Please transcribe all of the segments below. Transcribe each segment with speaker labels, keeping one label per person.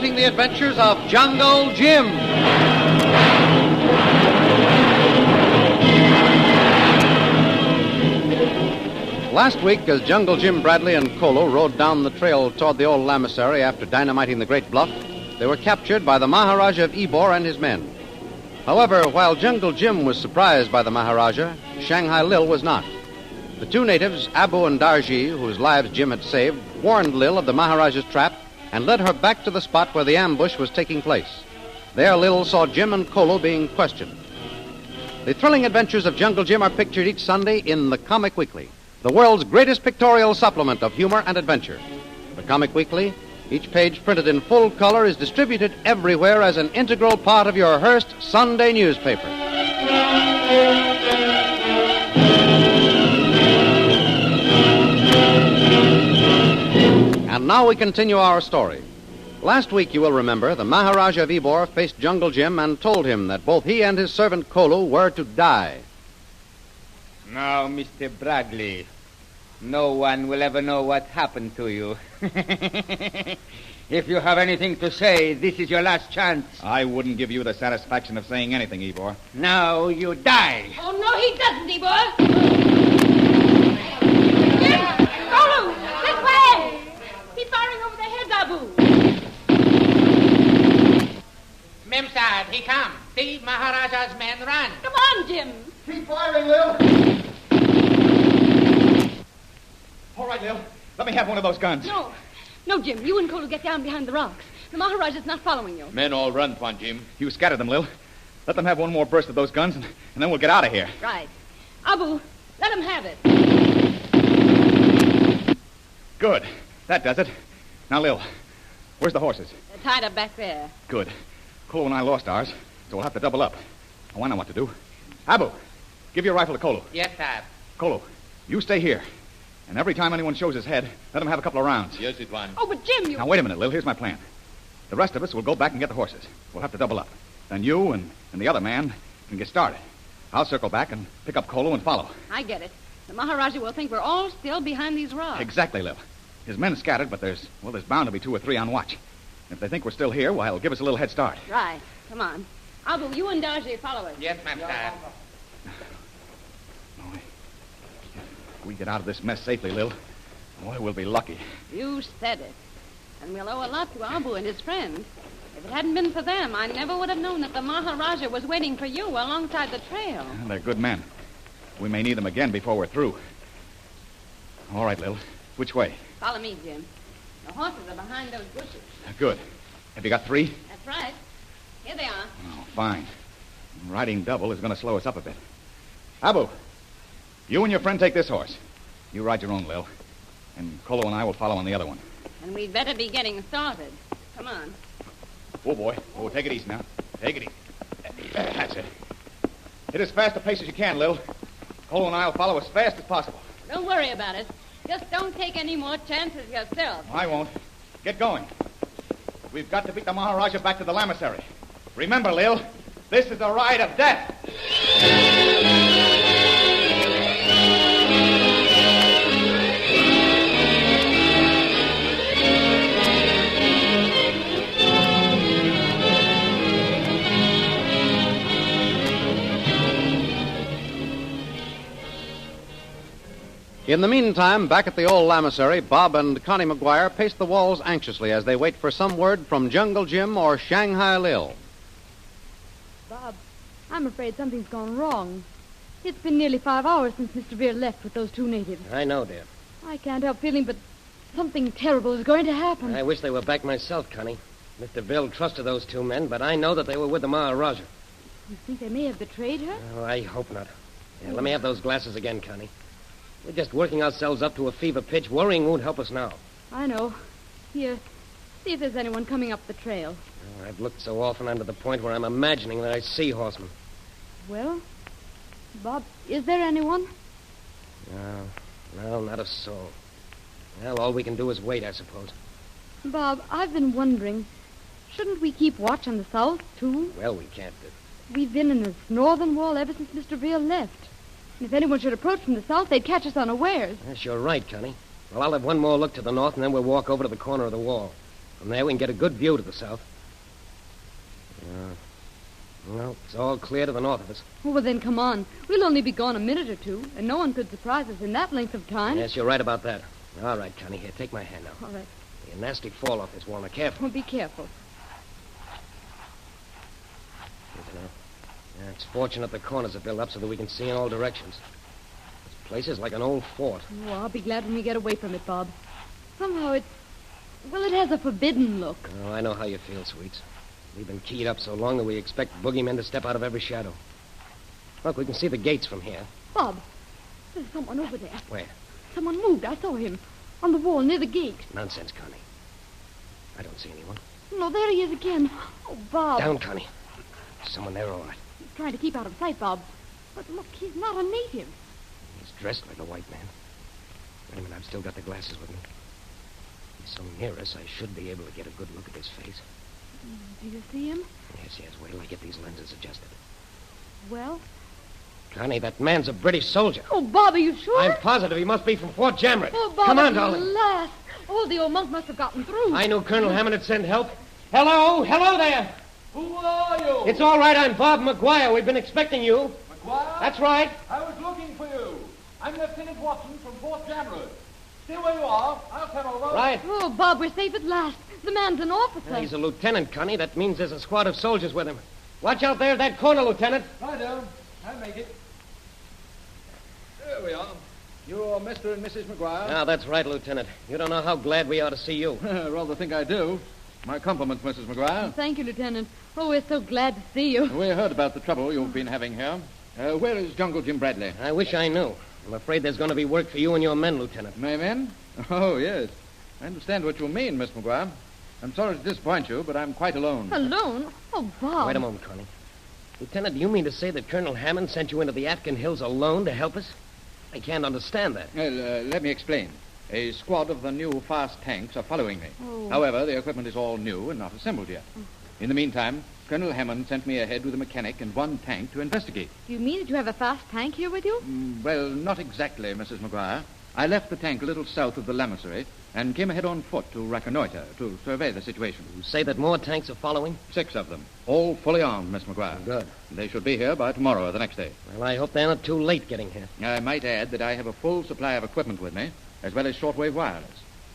Speaker 1: recounting the adventures of Jungle Jim. Last week, as Jungle Jim Bradley and Kolo rode down the trail toward the old lamasery after dynamiting the Great Bluff, they were captured by the Maharaja of Ybor and his men. However, while Jungle Jim was surprised by the Maharaja, Shanghai Lil was not. The two natives, Abu and Darji, whose lives Jim had saved, warned Lil of the Maharaja's trap and led her back to the spot where the ambush was taking place. There, Lil saw Jim and Kolo being questioned. The thrilling adventures of Jungle Jim are pictured each Sunday in the Comic Weekly, the world's greatest pictorial supplement of humor and adventure. The Comic Weekly, each page printed in full color, is distributed everywhere as an integral part of your Hearst Sunday newspaper. And now we continue our story. Last week, you will remember, the Maharaja of Ybor faced Jungle Jim and told him that both he and his servant Kolo were to die.
Speaker 2: Now, Mr. Bradley, no one will ever know what happened to you. If you have anything to say, this is your last chance.
Speaker 3: I wouldn't give you the satisfaction of saying anything, Ybor.
Speaker 2: Now you die.
Speaker 4: Oh, no, he doesn't, Ybor. Jim! Kolo! This way! He's firing over their heads, Abu.
Speaker 5: Memsahib, he come. The Maharaja's men run.
Speaker 4: Come on, Jim.
Speaker 3: Keep firing, Lil. All right, Lil. Let me have one of those guns.
Speaker 4: No. No, Jim. You and Kolo get down behind the rocks. The Maharaja's not following you.
Speaker 6: Men all run, Pan Jim.
Speaker 3: You scatter them, Lil. Let them have one more burst of those guns, and then we'll get out of here.
Speaker 4: Right. Abu, let him have it.
Speaker 3: Good. That does it. Now, Lil, where's the horses?
Speaker 4: They're tied up back there.
Speaker 3: Good. Kolo and I lost ours, so we'll have to double up. Oh, I know what to do. Abu, give your rifle to Kolo.
Speaker 5: Yes, Sahib.
Speaker 3: Kolo, you stay here. And every time anyone shows his head, let him have a couple of rounds.
Speaker 6: Yes, it one.
Speaker 4: Oh, but Jim, you...
Speaker 3: Now, wait a minute, Lil. Here's my plan. The rest of us will go back and get the horses. We'll have to double up. Then you and the other man can get started. I'll circle back and pick up Kolo and follow.
Speaker 4: I get it. The Maharaja will think we're all still behind these rocks.
Speaker 3: Exactly, Lil. His men scattered, but there's bound to be 2 or 3 on watch. If they think we're still here, well, it'll give us a little head start.
Speaker 4: Right. Come on. Abu, you and Darji follow us.
Speaker 5: Yes, ma'am, Sahib.
Speaker 3: If we get out of this mess safely, Lil, boy, we'll be lucky.
Speaker 4: You said it. And we'll owe a lot to Abu and his friends. If it hadn't been for them, I never would have known that the Maharaja was waiting for you alongside the trail.
Speaker 3: They're good men. We may need them again before we're through. All right, Lil. Which way?
Speaker 4: Follow me, Jim. The horses are behind those bushes.
Speaker 3: Good. Have you got 3?
Speaker 4: That's right. Here they are.
Speaker 3: Oh, fine. Riding double is going to slow us up a bit. Abu, you and your friend take this horse. You ride your own, Lil. And Kolo and I will follow on the other one.
Speaker 4: And we'd better be getting started. Come on.
Speaker 3: Oh, boy. Oh, take it easy now. Take it easy. That's it. Hit as fast a pace as you can, Lil. Kolo and I will follow as fast as possible.
Speaker 4: Don't worry about it. Just don't take any more chances yourself.
Speaker 3: I won't. Get going. We've got to beat the Maharaja back to the lamasery. Remember, Lil, this is a ride of death.
Speaker 1: In the meantime, back at the old lamasery, Bob and Connie McGuire pace the walls anxiously as they wait for some word from Jungle Jim or Shanghai Lil.
Speaker 7: Bob, I'm afraid something's gone wrong. It's been nearly 5 hours since Mr. Veer left with those 2 natives.
Speaker 8: I know, dear.
Speaker 7: I can't help feeling, but something terrible is going to happen.
Speaker 8: I wish they were back myself, Connie. Mr. Bill trusted those 2 men, but I know that they were with the Maharaja.
Speaker 7: You think they may have betrayed her?
Speaker 8: Oh, I hope not. Yeah, let me have those glasses again, Connie. We're just working ourselves up to a fever pitch. Worrying won't help us now.
Speaker 7: I know. Here, see if there's anyone coming up the trail.
Speaker 8: Oh, I've looked so often under the point where I'm imagining that I see horsemen.
Speaker 7: Well, Bob, is there anyone?
Speaker 8: No, not a soul. Well, all we can do is wait, I suppose.
Speaker 7: Bob, I've been wondering, shouldn't we keep watch on the south, too?
Speaker 8: Well, we can't.
Speaker 7: We've been in this northern wall ever since Mr. Veer left. And if anyone should approach from the south, they'd catch us unawares.
Speaker 8: Yes, you're right, Connie. Well, I'll have one more look to the north, and then we'll walk over to the corner of the wall. From there, we can get a good view to the south. Well, it's all clear to the north of us.
Speaker 7: Oh, well, then come on. We'll only be gone a minute or two, and no one could surprise us in that length of time.
Speaker 8: Yes, you're right about that. All right, Connie, here, take my hand now.
Speaker 7: All right.
Speaker 8: Be a nasty fall off this wall. Now, careful.
Speaker 7: Well, be careful.
Speaker 8: Yeah, it's fortunate the corners are built up so that we can see in all directions. This place is like an old fort.
Speaker 7: Oh, I'll be glad when we get away from it, Bob. Somehow it has a forbidden look.
Speaker 8: Oh, I know how you feel, Sweets. We've been keyed up so long that we expect boogeymen to step out of every shadow. Look, we can see the gates from here.
Speaker 7: Bob, there's someone over there.
Speaker 8: Where?
Speaker 7: Someone moved. I saw him. On the wall near the gate.
Speaker 8: Nonsense, Connie. I don't see anyone.
Speaker 7: No, there he is again. Oh, Bob.
Speaker 8: Down, Connie. Someone there, all right.
Speaker 7: He's trying to keep out of sight, Bob. But look, he's not a native.
Speaker 8: He's dressed like a white man. Wait a minute, I've still got the glasses with me. He's so near us, I should be able to get a good look at his face.
Speaker 7: Do you see him?
Speaker 8: Yes, wait till I get these lenses adjusted.
Speaker 7: Well?
Speaker 8: Connie, that man's a British soldier.
Speaker 7: Oh, Bob, are you sure?
Speaker 8: I'm positive he must be from Fort Jamret.
Speaker 7: Oh, Bob,
Speaker 8: Come on,
Speaker 7: at
Speaker 8: darling.
Speaker 7: last. Oh, the old monk must have gotten through.
Speaker 8: I knew Colonel Hammond had sent help. Hello there.
Speaker 6: Who are you?
Speaker 8: It's all right, I'm Bob McGuire. We've been expecting you.
Speaker 6: McGuire?
Speaker 8: That's right.
Speaker 6: I was looking for you. I'm Lieutenant Watson from Fort Jamret. Stay where you are. I'll come over.
Speaker 8: Right.
Speaker 7: Oh, Bob, we're safe at last. The man's an officer.
Speaker 8: He's a lieutenant, Connie. That means there's a squad of soldiers with him. Watch out there, that corner, Lieutenant.
Speaker 6: Righto. I'll make it. There we are. You're Mr. and Mrs. McGuire?
Speaker 8: Ah, that's right, Lieutenant. You don't know how glad we are to see you.
Speaker 6: Rather think I do. My compliments, Mrs. McGuire.
Speaker 7: Thank you, Lieutenant. Oh, we're so glad to see you.
Speaker 6: We heard about the trouble you've been having here. Where is Jungle Jim Bradley?
Speaker 8: I wish I knew. I'm afraid there's going to be work for you and your men, Lieutenant.
Speaker 6: My men? Oh, yes. I understand what you mean, Miss McGuire. I'm sorry to disappoint you, but I'm quite alone.
Speaker 7: Alone? Oh, Bob.
Speaker 8: Wait a moment, Connie. Lieutenant, do you mean to say that Colonel Hammond sent you into the Afghan hills alone to help us? I can't understand that.
Speaker 6: Well, let me explain. A squad of the new fast tanks are following me.
Speaker 7: Oh.
Speaker 6: However, the equipment is all new and not assembled yet. In the meantime, Colonel Hammond sent me ahead with a mechanic and one tank to investigate.
Speaker 7: Do you mean that you have a fast tank here with you?
Speaker 6: Well, not exactly, Mrs. McGuire. I left the tank a little south of the lamasery and came ahead on foot to reconnoiter, to survey the situation.
Speaker 8: You say that more tanks are following?
Speaker 6: 6 of them, all fully armed, Miss McGuire.
Speaker 8: Good.
Speaker 6: They should be here by tomorrow or the next day.
Speaker 8: Well, I hope they're not too late getting here.
Speaker 6: I might add that I have a full supply of equipment with me, as well as shortwave wireless.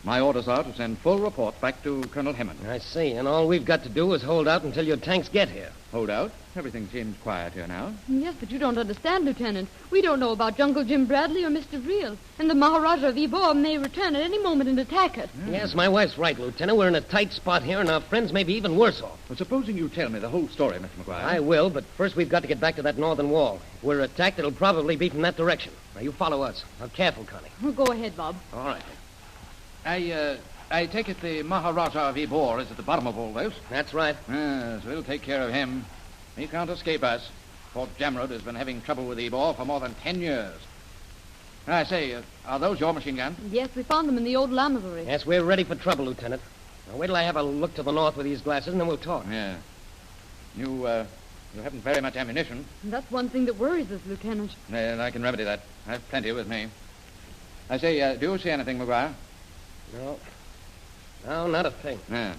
Speaker 6: My orders are to send full reports back to Colonel Hammond.
Speaker 8: I see, and all we've got to do is hold out until your tanks get here.
Speaker 6: Hold out? Everything seems quiet here now.
Speaker 7: Yes, but you don't understand, Lieutenant. We don't know about Jungle Jim Bradley or Mr. Vreel, and the Maharaja of Ybor may return at any moment and attack us.
Speaker 8: Yes, my wife's right, Lieutenant. We're in a tight spot here, and our friends may be even worse off.
Speaker 6: Well, supposing you tell me the whole story, Mr. McGuire.
Speaker 8: I will, but first we've got to get back to that northern wall. If we're attacked, it'll probably be from that direction. Now, you follow us. Now, careful, Connie.
Speaker 7: Well, go ahead, Bob.
Speaker 8: All right.
Speaker 6: I take it the Maharaja of Ybor is at the bottom of all this.
Speaker 8: That's right.
Speaker 6: Yes, we'll take care of him. He can't escape us. Fort Jamret has been having trouble with Ybor for more than 10 years. I say, are those your machine guns?
Speaker 7: Yes, we found them in the old lamasery.
Speaker 8: Yes, we're ready for trouble, Lieutenant. Now, wait till I have a look to the north with these glasses, and then we'll talk.
Speaker 6: Yeah. You haven't very much ammunition.
Speaker 7: And that's one thing that worries us, Lieutenant.
Speaker 6: Well, I can remedy that. I've plenty with me. I say, do you see anything, McGuire?
Speaker 8: No, not a thing.
Speaker 6: Yeah.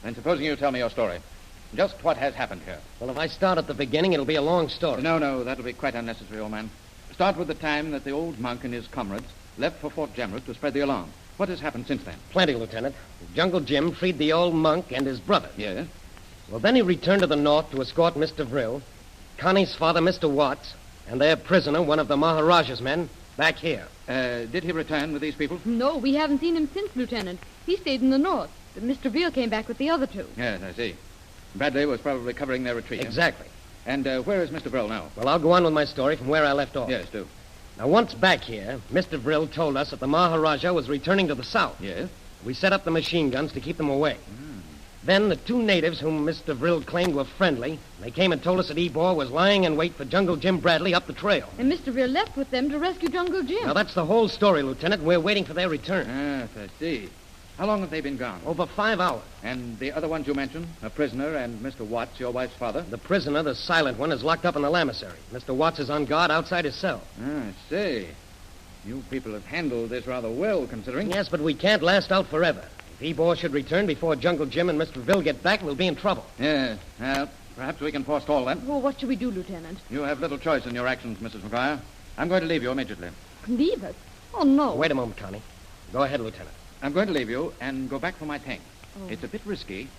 Speaker 6: Then supposing you tell me your story. Just what has happened here.
Speaker 8: Well, if I start at the beginning, it'll be a long story.
Speaker 6: No, that'll be quite unnecessary, old man. Start with the time that the old monk and his comrades left for Fort Jamret to spread the alarm. What has happened since then?
Speaker 8: Plenty, Lieutenant. Jungle Jim freed the old monk and his brother.
Speaker 6: Yes?
Speaker 8: Well, then he returned to the north to escort Mr. Vril, Connie's father, Mr. Watts, and their prisoner, one of the Maharaja's men, back here.
Speaker 6: Did he return with these people?
Speaker 7: No, we haven't seen him since, Lieutenant. He stayed in the north, but Mr. Vreel came back with the other two.
Speaker 6: Yes, I see. Bradley was probably covering their retreat.
Speaker 8: Exactly.
Speaker 6: And where is Mr. Vril now?
Speaker 8: Well, I'll go on with my story from where I left off.
Speaker 6: Yes, do.
Speaker 8: Now, once back here, Mr. Vril told us that the Maharaja was returning to the south.
Speaker 6: Yes?
Speaker 8: We set up the machine guns to keep them away. Then the 2 natives whom Mr. Vril claimed were friendly, they came and told us that Ybor was lying in wait for Jungle Jim Bradley up the trail.
Speaker 7: And Mr. Vreel left with them to rescue Jungle Jim.
Speaker 8: Now, that's the whole story, Lieutenant. We're waiting for their return.
Speaker 6: Yes, I see. How long have they been gone?
Speaker 8: Over 5 hours.
Speaker 6: And the other ones you mentioned? A prisoner and Mr. Watts, your wife's father?
Speaker 8: The prisoner, the silent one, is locked up in the lamasery. Mr. Watts is on guard outside his cell.
Speaker 6: I see. You people have handled this rather well, considering.
Speaker 8: Yes, but we can't last out forever. If Ebor should return before Jungle Jim and Mr. Bill get back, we'll be in trouble.
Speaker 6: Yeah, well, perhaps we can forestall them.
Speaker 7: Well, what should we do, Lieutenant?
Speaker 6: You have little choice in your actions, Mrs. McGuire. I'm going to leave you immediately.
Speaker 7: Leave us? Oh, no.
Speaker 8: Wait a moment, Connie. Go ahead, Lieutenant.
Speaker 6: I'm going to leave you and go back for my tank.
Speaker 7: Oh.
Speaker 6: It's a bit risky,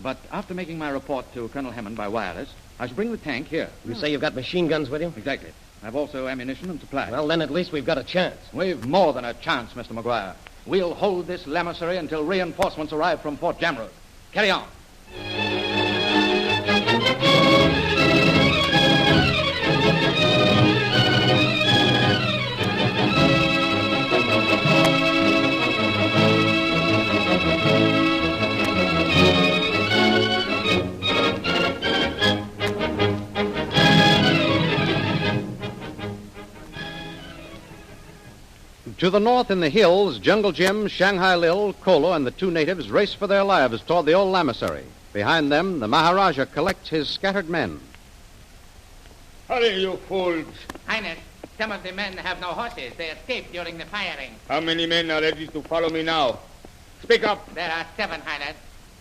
Speaker 6: but after making my report to Colonel Hammond by wireless, I shall bring the tank here.
Speaker 8: You say you've got machine guns with you?
Speaker 6: Exactly. I've also ammunition and supplies.
Speaker 8: Well, then at least we've got a chance.
Speaker 6: We've more than a chance, Mr. McGuire. We'll hold this lamasery until reinforcements arrive from Fort Jamrud. Carry on.
Speaker 1: To the north in the hills, Jungle Jim, Shanghai Lil, Kolo, and the two natives race for their lives toward the old lamasery. Behind them, the Maharaja collects his scattered men.
Speaker 2: Hurry, you fools.
Speaker 5: Highness, some of the men have no horses. They escaped during the firing.
Speaker 2: How many men are ready to follow me now? Speak up.
Speaker 5: There are 7, Highness.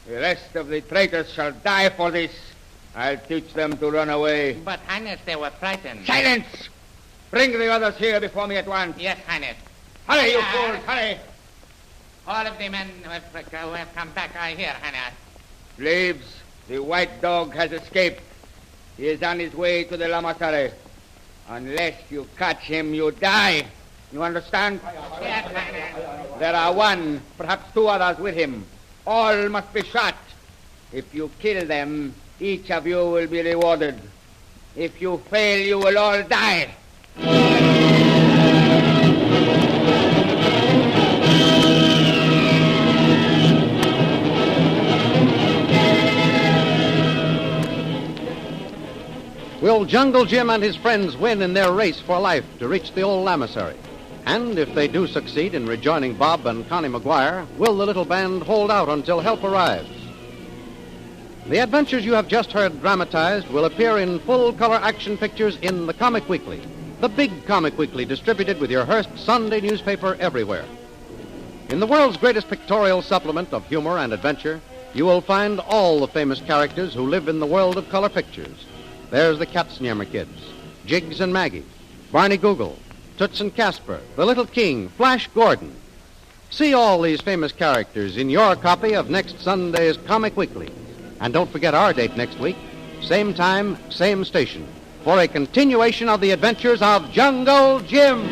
Speaker 2: The rest of the traitors shall die for this. I'll teach them to run away.
Speaker 5: But, Highness, they were frightened.
Speaker 2: Silence! Bring the others here before me at once.
Speaker 5: Yes, Highness.
Speaker 2: Hurry, you fools, hurry!
Speaker 5: All of the men who have come back are here, Highness.
Speaker 2: Slaves, the white dog has escaped. He is on his way to the lamasery. Unless you catch him, you die. You understand?
Speaker 5: Yes, Highness.
Speaker 2: There are 1, perhaps 2 others with him. All must be shot. If you kill them, each of you will be rewarded. If you fail, you will all die.
Speaker 1: Will Jungle Jim and his friends win in their race for life to reach the old lamasery? And if they do succeed in rejoining Bob and Connie McGuire, will the little band hold out until help arrives? The adventures you have just heard dramatized will appear in full-color action pictures in the Comic Weekly, the big Comic Weekly distributed with your Hearst Sunday newspaper everywhere. In the world's greatest pictorial supplement of humor and adventure, you will find all the famous characters who live in the world of color pictures. There's the Katzenjammer Kids, Jiggs and Maggie, Barney Google, Toots and Casper, the Little King, Flash Gordon. See all these famous characters in your copy of next Sunday's Comic Weekly. And don't forget our date next week, same time, same station, for a continuation of the adventures of Jungle Jim.